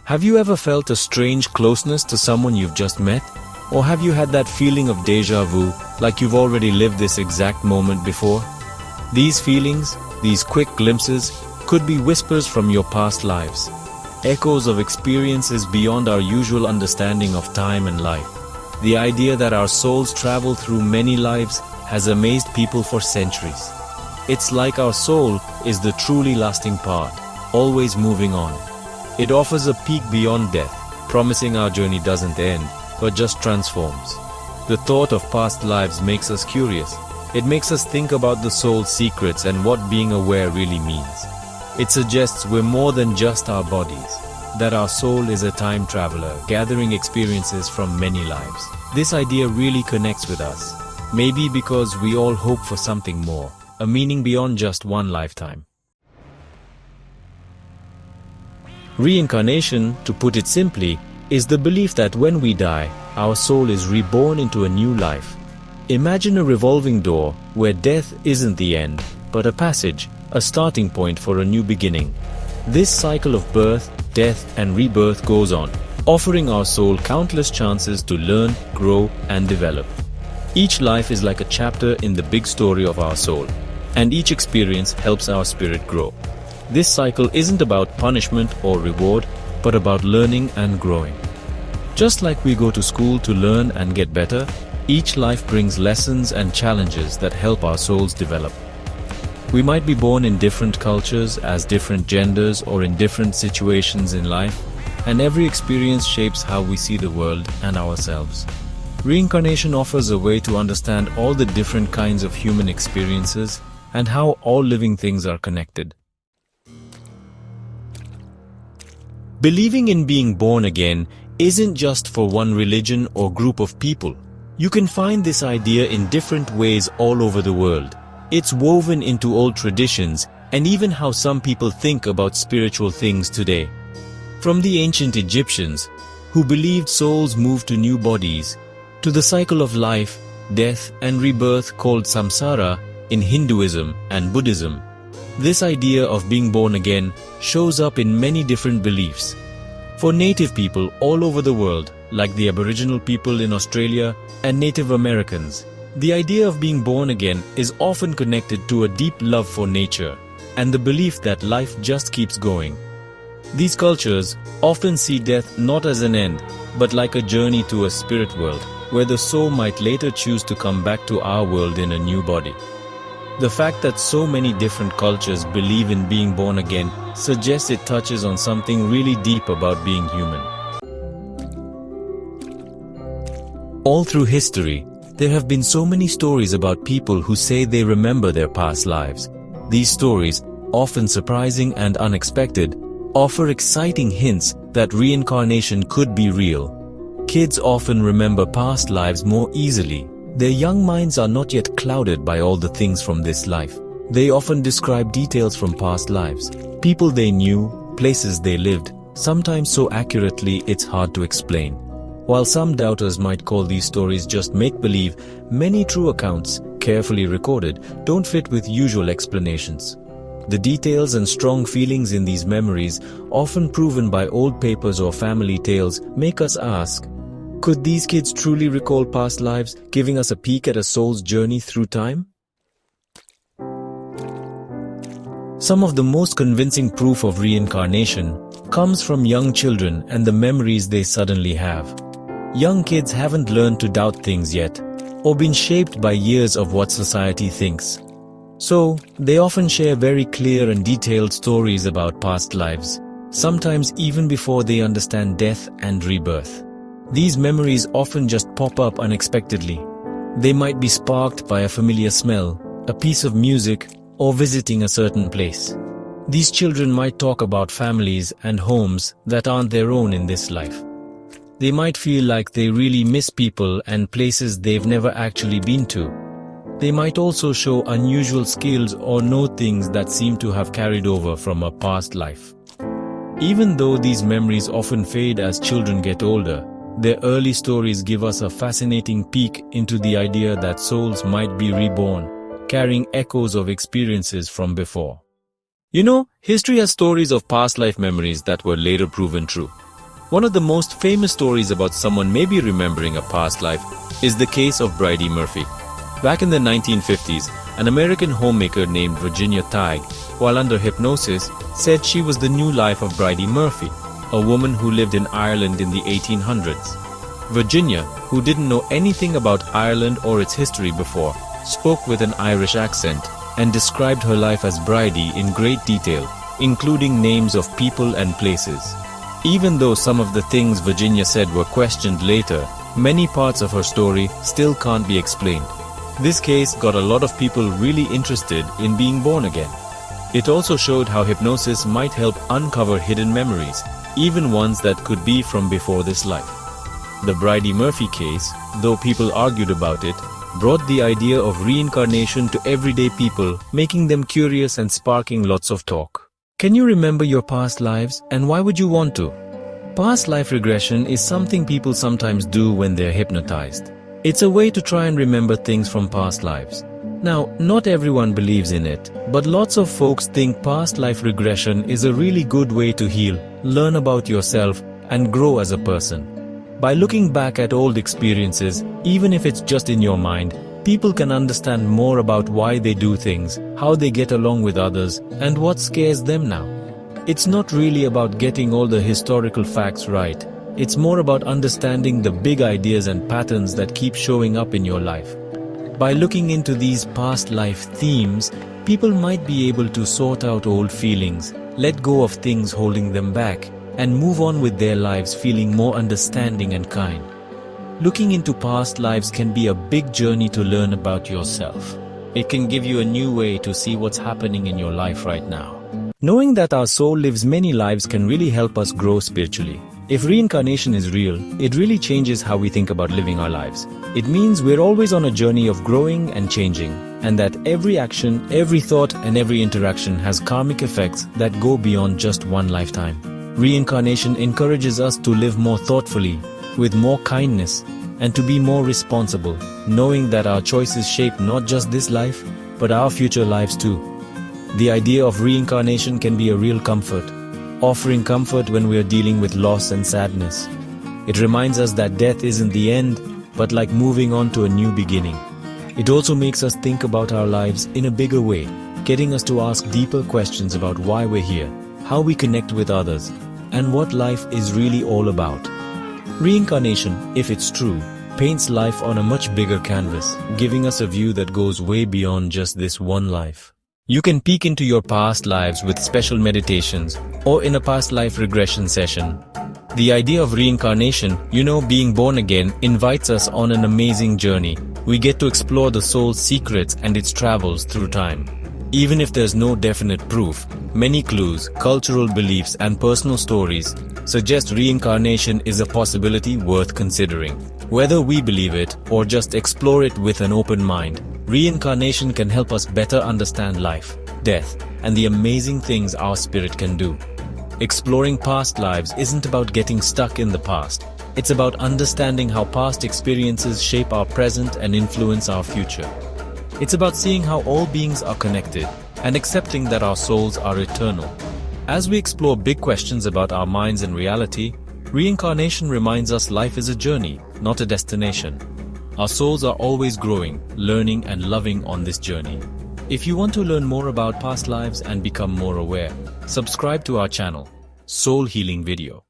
Have you ever felt a strange closeness to someone you've just met? Or have you had that feeling of déjà vu, like you've already lived this exact moment before? These feelings, these quick glimpses, could be whispers from your past lives, echoes of experiences beyond our usual understanding of time and life. The idea that our souls travel through many lives has amazed people for centuries. It's like our soul is the truly lasting part, always moving on. It offers a peek beyond death, promising our journey doesn't end, but just transforms. The thought of past lives makes us curious. It makes us think about the soul's secrets and what being aware really means. It suggests we're more than just our bodies, that our soul is a time traveler, gathering experiences from many lives. This idea really connects with us, maybe because we all hope for something more, a meaning beyond just one lifetime. Reincarnation, to put it simply, is the belief that when we die, our soul is reborn into a new life. Imagine a revolving door where death isn't the end, but a passage, a starting point for a new beginning. This cycle of birth, death, and rebirth goes on, offering our soul countless chances to learn, grow, and develop. Each life is like a chapter in the big story of our soul, and each experience helps our spirit grow. This cycle isn't about punishment or reward, but about learning and growing. Just like we go to school to learn and get better, each life brings lessons and challenges that help our souls develop. We might be born in different cultures, as different genders, or in different situations in life, and every experience shapes how we see the world and ourselves. Reincarnation offers a way to understand all the different kinds of human experiences and how all living things are connected. Believing in being born again isn't just for one religion or group of people. You can find this idea in different ways all over the world. It's woven into old traditions and even how some people think about spiritual things today. From the ancient Egyptians, who believed souls moved to new bodies, to the cycle of life, death, and rebirth called samsara in Hinduism and Buddhism. This idea of being born again shows up in many different beliefs. For Native people all over the world, like the Aboriginal people in Australia and Native Americans, the idea of being born again is often connected to a deep love for nature and the belief that life just keeps going. These cultures often see death not as an end, but like a journey to a spirit world, where the soul might later choose to come back to our world in a new body. The fact that so many different cultures believe in being born again suggests it touches on something really deep about being human. All through history, there have been so many stories about people who say they remember their past lives. These stories, often surprising and unexpected, offer exciting hints that reincarnation could be real. Kids often remember past lives more easily. Their young minds are not yet clouded by all the things from this life. They often describe details from past lives, people they knew, places they lived, sometimes so accurately it's hard to explain. While some doubters might call these stories just make-believe, many true accounts, carefully recorded, don't fit with usual explanations. The details and strong feelings in these memories, often proven by old papers or family tales, make us ask, could these kids truly recall past lives, giving us a peek at a soul's journey through time? Some of the most convincing proof of reincarnation comes from young children and the memories they suddenly have. Young kids haven't learned to doubt things yet, or been shaped by years of what society thinks. So, they often share very clear and detailed stories about past lives, sometimes even before they understand death and rebirth. These memories often just pop up unexpectedly. They might be sparked by a familiar smell, a piece of music, or visiting a certain place. These children might talk about families and homes that aren't their own in this life. They might feel like they really miss people and places they've never actually been to. They might also show unusual skills or know things that seem to have carried over from a past life. Even though these memories often fade as children get older, their early stories give us a fascinating peek into the idea that souls might be reborn, carrying echoes of experiences from before. You know, history has stories of past life memories that were later proven true. One of the most famous stories about someone maybe remembering a past life is the case of Bridey Murphy. Back in the 1950s, an American homemaker named Virginia Tighe, while under hypnosis, said she was the new life of Bridey Murphy, a woman who lived in Ireland in the 1800s. Virginia, who didn't know anything about Ireland or its history before, spoke with an Irish accent and described her life as Bridey in great detail, including names of people and places. Even though some of the things Virginia said were questioned later, many parts of her story still can't be explained. This case got a lot of people really interested in being born again. It also showed how hypnosis might help uncover hidden memories, even ones that could be from before this life. The Bridey Murphy case, though people argued about it, brought the idea of reincarnation to everyday people, making them curious and sparking lots of talk. Can you remember your past lives, and why would you want to? Past life regression is something people sometimes do when they're hypnotized. It's a way to try and remember things from past lives. Now, not everyone believes in it, but lots of folks think past life regression is a really good way to heal, learn about yourself, and grow as a person. By looking back at old experiences, even if it's just in your mind, people can understand more about why they do things, how they get along with others, and what scares them now. It's not really about getting all the historical facts right. It's more about understanding the big ideas and patterns that keep showing up in your life. By looking into these past life themes, people might be able to sort out old feelings, let go of things holding them back, and move on with their lives feeling more understanding and kind. Looking into past lives can be a big journey to learn about yourself. It can give you a new way to see what's happening in your life right now. Knowing that our soul lives many lives can really help us grow spiritually. If reincarnation is real, it really changes how we think about living our lives. It means we're always on a journey of growing and changing, and that every action, every thought, and every interaction has karmic effects that go beyond just one lifetime. Reincarnation encourages us to live more thoughtfully, with more kindness, and to be more responsible, knowing that our choices shape not just this life, but our future lives too. The idea of reincarnation can be a real comfort, offering comfort when we are dealing with loss and sadness. It reminds us that death isn't the end, but like moving on to a new beginning. It also makes us think about our lives in a bigger way, getting us to ask deeper questions about why we're here, how we connect with others, and what life is really all about. Reincarnation, if it's true, paints life on a much bigger canvas, giving us a view that goes way beyond just this one life. You can peek into your past lives with special meditations or in a past life regression session. The idea of reincarnation, being born again, invites us on an amazing journey. We get to explore the soul's secrets and its travels through time. Even if there's no definite proof, many clues, cultural beliefs, and personal stories suggest reincarnation is a possibility worth considering. Whether we believe it or just explore it with an open mind, reincarnation can help us better understand life, death, and the amazing things our spirit can do. Exploring past lives isn't about getting stuck in the past. It's about understanding how past experiences shape our present and influence our future. It's about seeing how all beings are connected and accepting that our souls are eternal. As we explore big questions about our minds and reality, reincarnation reminds us life is a journey, not a destination. Our souls are always growing, learning, and loving on this journey. If you want to learn more about past lives and become more aware, subscribe to our channel, Soul Healing Video.